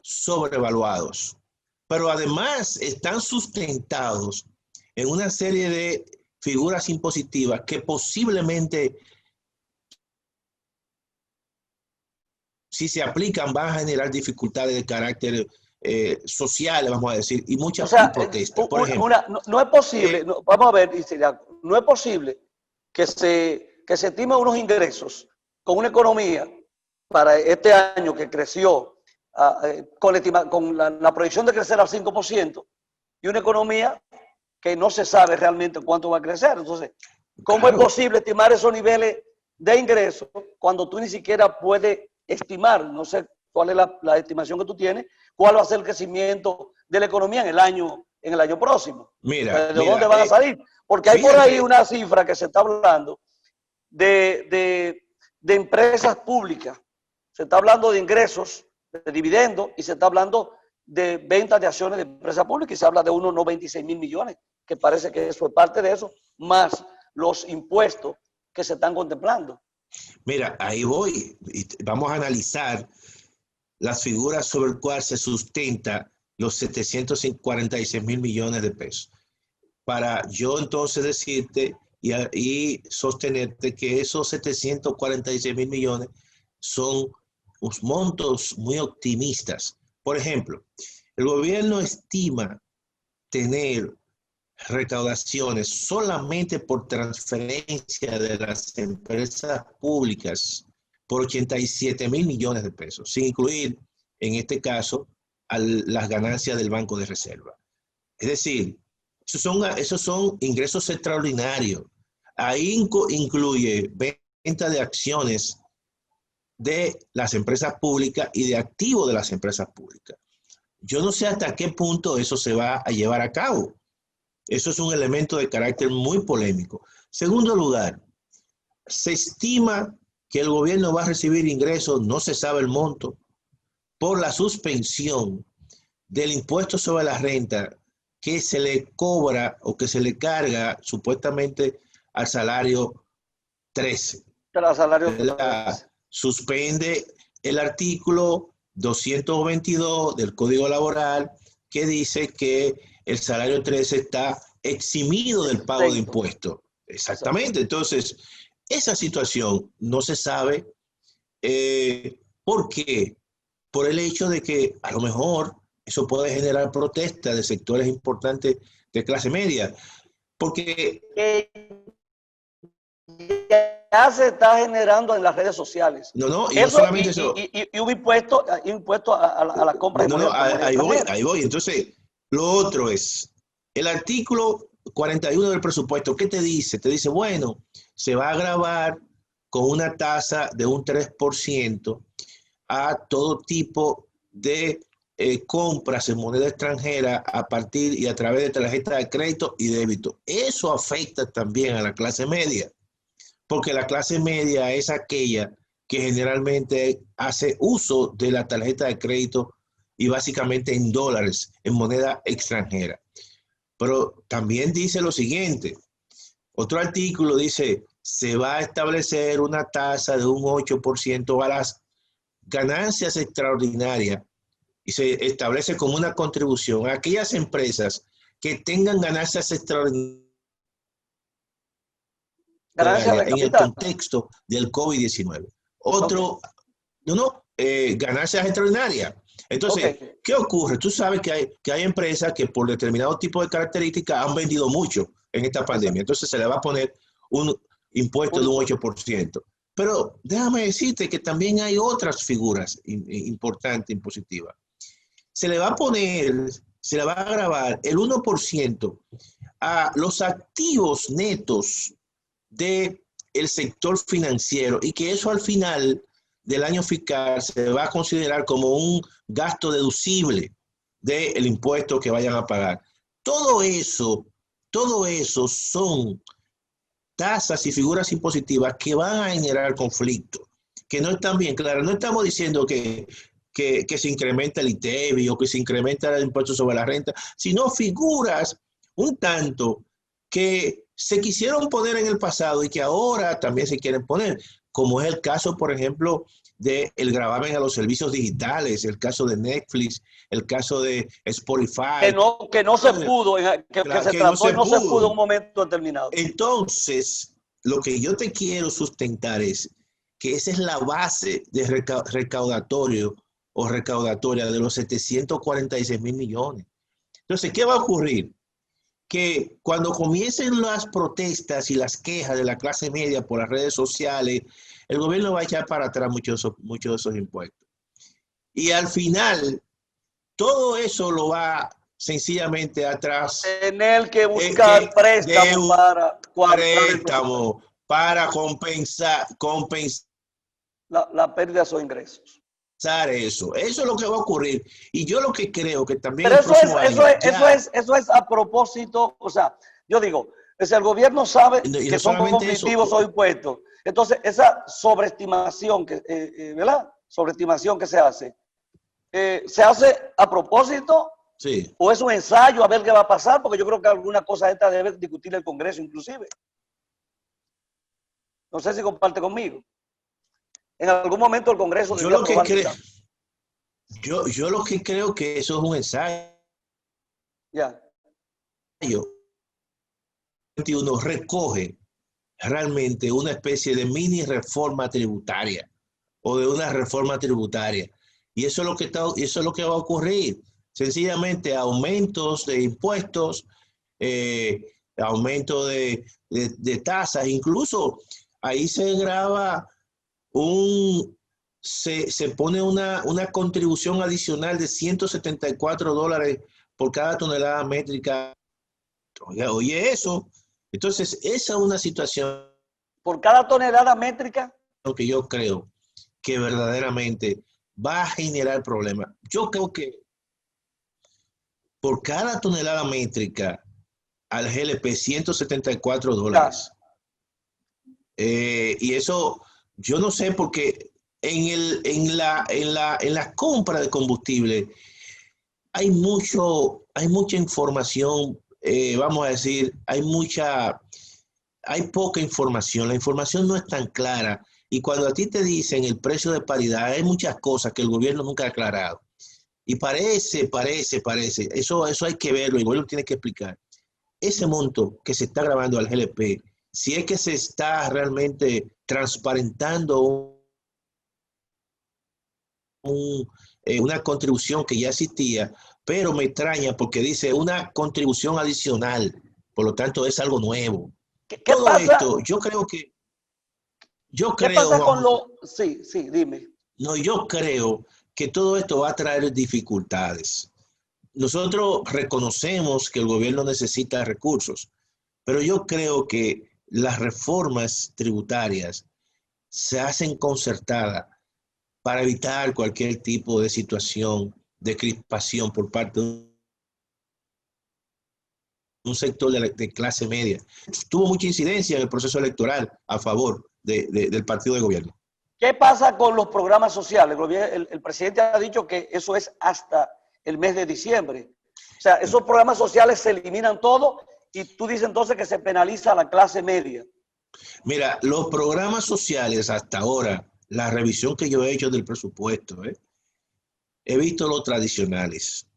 sobrevaluados. Pero además están sustentados en una serie de figuras impositivas que posiblemente, si se aplican, van a generar dificultades de carácter social, vamos a decir, y muchas protestas. Por ejemplo, no es posible, vamos a ver, no es posible que se estimen unos ingresos con una economía para este año que creció con la proyección de crecer al 5% y una economía que no se sabe realmente cuánto va a crecer. Entonces, ¿cómo es posible estimar esos niveles de ingresos cuando tú ni siquiera puedes estimar? No sé ¿Cuál es la estimación que tú tienes? ¿Cuál va a ser el crecimiento de la economía en el año próximo? Mira, ¿De dónde van a salir? Porque hay por ahí una cifra que se está hablando de empresas públicas. Se está hablando de ingresos, de dividendos, y se está hablando de ventas de acciones de empresas públicas, y se habla de unos 96.000 millones, que parece que eso es parte de eso, más los impuestos que se están contemplando. Mira, ahí voy. Vamos a analizar las figuras sobre las cuales se sustenta los 746.000 millones de pesos. Para yo entonces decirte y sostenerte que esos 746.000 millones son unos montos muy optimistas. Por ejemplo, el gobierno estima tener recaudaciones solamente por transferencia de las empresas públicas por 87.000 millones de pesos, sin incluir, en este caso, las ganancias del Banco de Reserva. Es decir, esos son ingresos extraordinarios. Ahí incluye venta de acciones de las empresas públicas y de activos de las empresas públicas. Yo no sé hasta qué punto eso se va a llevar a cabo. Eso es un elemento de carácter muy polémico. Segundo lugar, se estima que el gobierno va a recibir ingresos, no se sabe el monto, por la suspensión del impuesto sobre la renta que se le cobra o que se le carga supuestamente al salario 13. Suspende el artículo 222 del Código Laboral que dice que el salario 13 está eximido del pago de impuestos. Exactamente. Entonces, esa situación no se sabe. ¿Por qué? Por el hecho de que a lo mejor eso puede generar protestas de sectores importantes de clase media. Porque ya se está generando en las redes sociales. No, y eso, no solamente eso. Y un impuesto a la compra. Ahí voy. Entonces, lo otro es, el artículo 41 del presupuesto, ¿qué te dice? Te dice, bueno, se va a gravar con una tasa de un 3% a todo tipo de compras en moneda extranjera a partir y a través de tarjeta de crédito y débito. Eso afecta también a la clase media, porque la clase media es aquella que generalmente hace uso de la tarjeta de crédito y básicamente en dólares, en moneda extranjera. Pero también dice lo siguiente, otro artículo dice, se va a establecer una tasa de un 8% a las ganancias extraordinarias y se establece como una contribución a aquellas empresas que tengan ganancias extraordinarias en el contexto del COVID-19. Otro, ganancias extraordinarias. Entonces, ¿qué ocurre? Tú sabes que hay empresas que por determinado tipo de características han vendido mucho en esta pandemia. Entonces se le va a poner un impuesto de un 8%. Pero déjame decirte que también hay otras figuras importantes, impositivas. Se le va a gravar el 1% a los activos netos del sector financiero y que eso al final del año fiscal se va a considerar como un gasto deducible del impuesto que vayan a pagar. Todo eso son tasas y figuras impositivas que van a generar conflicto, que no están bien claras. No estamos diciendo que se incrementa el ITEVI o que se incrementa el impuesto sobre la renta, sino figuras un tanto que se quisieron poner en el pasado y que ahora también se quieren poner, como es el caso, por ejemplo, del gravamen a los servicios digitales, el caso de Netflix, el caso de Spotify. Que no se pudo, que se trató y no se pudo en un momento determinado. Entonces, lo que yo te quiero sustentar es que esa es la base de recaudatorio o recaudatoria de los 746.000 millones. Entonces, ¿qué va a ocurrir? Que cuando comiencen las protestas y las quejas de la clase media por las redes sociales, el gobierno va a echar para atrás muchos de esos impuestos. Y al final, todo eso lo va sencillamente atrás. Tener que buscar préstamos para compensar la pérdida de esos ingresos. eso es lo que va a ocurrir. Y yo lo que creo que también pero eso es a propósito, o sea, yo digo, si el gobierno sabe que son conflictivos o impuestos, entonces esa sobreestimación ¿verdad? Sobreestimación que se hace a propósito. Sí. ¿O es un ensayo a ver qué va a pasar? Porque yo creo que alguna cosa de esta debe discutir el Congreso inclusive. No sé si comparte conmigo. En algún momento el Congreso... Yo lo que creo que eso es un ensayo. Ya. 21 recoge realmente una especie de mini reforma tributaria o de una reforma tributaria. Y eso es lo que va a ocurrir. Sencillamente aumentos de impuestos, aumento de tasas, incluso ahí se graba se pone una contribución adicional de $174 por cada tonelada métrica. Oye eso. Entonces, esa es una situación. ¿Por cada tonelada métrica? Que yo creo que verdaderamente va a generar problemas. Yo creo que por cada tonelada métrica al GLP, $174. Y eso, yo no sé, porque en la compra de combustible hay mucha información, vamos a decir, hay poca información. La información no es tan clara. Y cuando a ti te dicen el precio de paridad, hay muchas cosas que el gobierno nunca ha aclarado. Y parece, eso hay que verlo, y el gobierno tiene que explicar. Ese monto que se está grabando al GLP, si es que se está realmente transparentando una contribución que ya existía, pero me extraña porque dice una contribución adicional, por lo tanto es algo nuevo. ¿Qué pasa? Esto, yo creo que... ¿Qué pasa con lo...? Sí, dime. No, yo creo que todo esto va a traer dificultades. Nosotros reconocemos que el gobierno necesita recursos, pero yo creo que las reformas tributarias se hacen concertadas para evitar cualquier tipo de situación de crispación por parte de un sector de clase media. Tuvo mucha incidencia en el proceso electoral a favor del partido de gobierno. ¿Qué pasa con los programas sociales? El presidente ha dicho que eso es hasta el mes de diciembre. O sea, esos programas sociales se eliminan todos y tú dices entonces que se penaliza a la clase media. Mira, los programas sociales hasta ahora, la revisión que yo he hecho del presupuesto, he visto los tradicionales,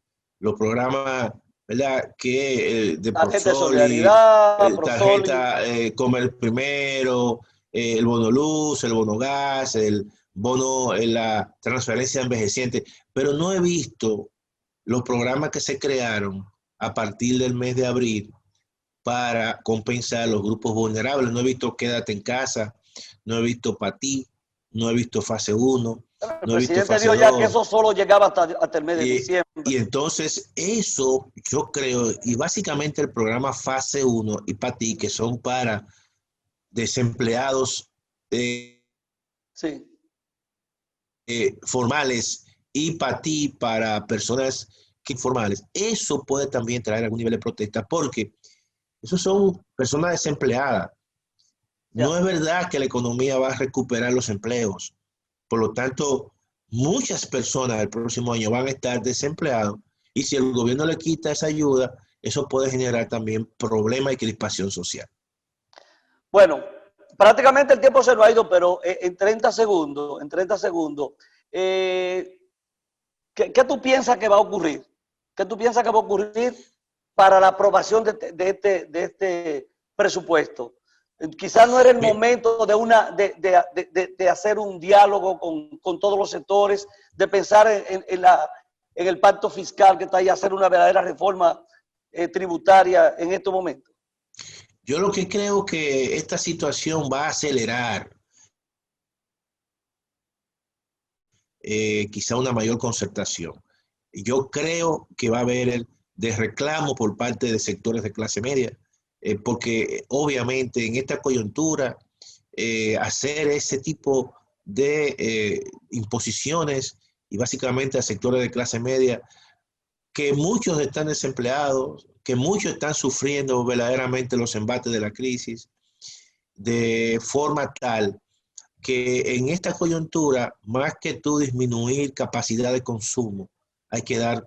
los programas, ¿verdad? Que de Prosoli, tarjeta Comer Primero, el bono luz, el bono gas, el bono, la transferencia envejeciente, pero no he visto los programas que se crearon a partir del mes de abril para compensar a los grupos vulnerables. No he visto Quédate en Casa, no he visto Patí, no he visto Fase 1, no he visto Fase 2. El presidente dijo ya que eso solo llegaba hasta el mes de diciembre. Y entonces eso yo creo, y básicamente el programa Fase 1 y Patí, que son para desempleados formales, y Patí para personas informales, eso puede también traer algún nivel de protesta, porque esos son personas desempleadas. No es verdad que la economía va a recuperar los empleos. Por lo tanto, muchas personas el próximo año van a estar desempleadas, y si el gobierno le quita esa ayuda, eso puede generar también problemas y crispación social. Bueno, prácticamente el tiempo se nos ha ido, pero en 30 segundos, ¿qué tú piensas que va a ocurrir? ¿Qué tú piensas que va a ocurrir para la aprobación de este presupuesto? Quizás no era el momento de hacer un diálogo con todos los sectores, de pensar en el pacto fiscal que está ahí, hacer una verdadera reforma tributaria en este momento. Yo lo que creo que esta situación va a acelerar quizá una mayor concertación. Yo creo que va a haber de reclamo por parte de sectores de clase media, porque obviamente en esta coyuntura hacer ese tipo de imposiciones y básicamente a sectores de clase media, que muchos están desempleados, que muchos están sufriendo verdaderamente los embates de la crisis, de forma tal que en esta coyuntura, más que tú disminuir capacidad de consumo, hay que dar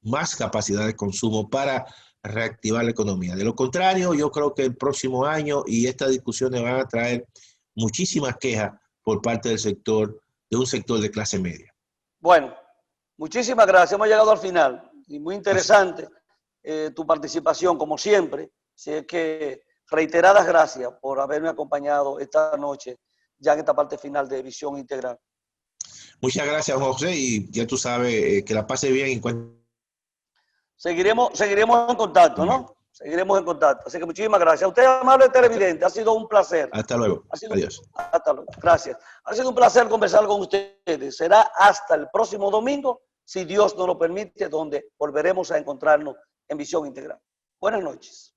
más capacidad de consumo para reactivar la economía. De lo contrario, yo creo que el próximo año y estas discusiones van a traer muchísimas quejas por parte del sector, de un sector de clase media. Bueno, muchísimas gracias. Hemos llegado al final. Y muy interesante tu participación, como siempre. Así que reiteradas gracias por haberme acompañado esta noche, ya en esta parte final de Visión Integral. Muchas gracias, José, y ya tú sabes que la pase bien. Seguiremos en contacto, ¿no? Seguiremos en contacto. Así que muchísimas gracias. A usted, amable televidente, ha sido un placer. Hasta luego. Adiós. Hasta luego. Gracias. Ha sido un placer conversar con ustedes. Será hasta el próximo domingo, si Dios nos lo permite, donde volveremos a encontrarnos en Visión Integral. Buenas noches.